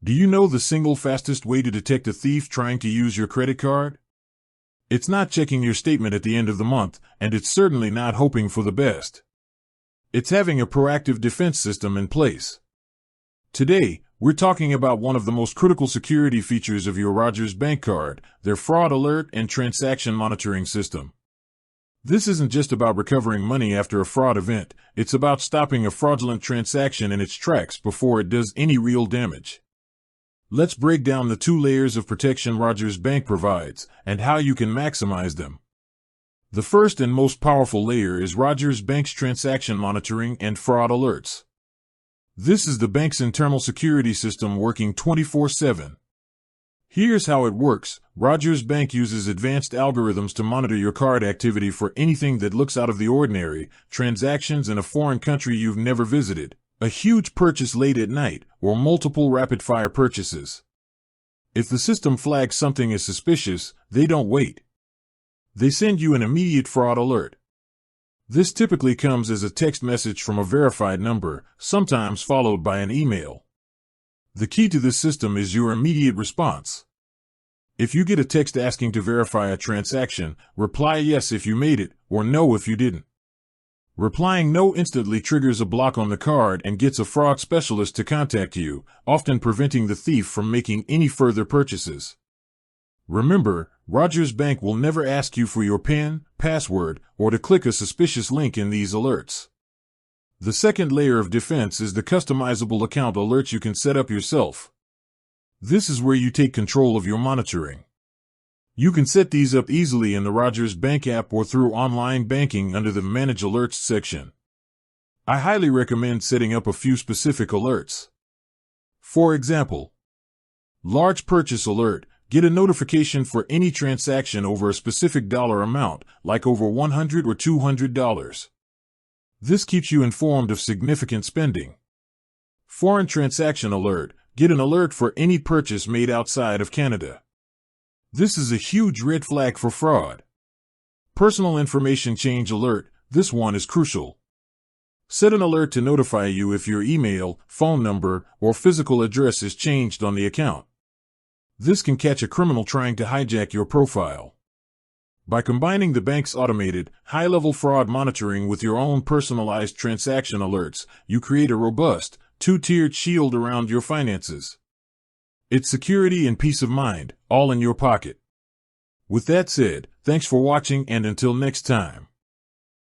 Do you know the single fastest way to detect a thief trying to use your credit card? It's not checking your statement at the end of the month, and it's certainly not hoping for the best. It's having a proactive defense system in place. Today, we're talking about one of the most critical security features of your Rogers bank card, their fraud alert and transaction monitoring system. This isn't just about recovering money after a fraud event, it's about stopping a fraudulent transaction in its tracks before it does any real damage. Let's break down the 2 layers of protection Rogers Bank provides, and how you can maximize them. The first and most powerful layer is Rogers Bank's transaction monitoring and fraud alerts. This is the bank's internal security system working 24/7. Here's how it works. Rogers Bank uses advanced algorithms to monitor your card activity for anything that looks out of the ordinary, transactions in a foreign country you've never visited, a huge purchase late at night, or multiple rapid-fire purchases. If the system flags something as suspicious, they don't wait. They send you an immediate fraud alert. This typically comes as a text message from a verified number, sometimes followed by an email. The key to this system is your immediate response. If you get a text asking to verify a transaction, reply yes if you made it, or no if you didn't. Replying no instantly triggers a block on the card and gets a fraud specialist to contact you, often preventing the thief from making any further purchases. Remember, Rogers Bank will never ask you for your PIN, password, or to click a suspicious link in these alerts. The second layer of defense is the customizable account alerts you can set up yourself. This is where you take control of your monitoring. You can set these up easily in the Rogers Bank app or through online banking under the Manage Alerts section. I highly recommend setting up a few specific alerts. For example, large purchase alert. Get a notification for any transaction over a specific dollar amount, like over $100 or $200. This keeps you informed of significant spending. Foreign transaction alert. Get an alert for any purchase made outside of Canada. This is a huge red flag for fraud. Personal information change alert. This one is crucial. Set an alert to notify you if your email, phone number, or physical address is changed on the account. This can catch a criminal trying to hijack your profile. By combining the bank's automated, high-level fraud monitoring with your own personalized transaction alerts, you create a robust, 2-tiered shield around your finances. It's security and peace of mind, all in your pocket. With that said, thanks for watching and until next time.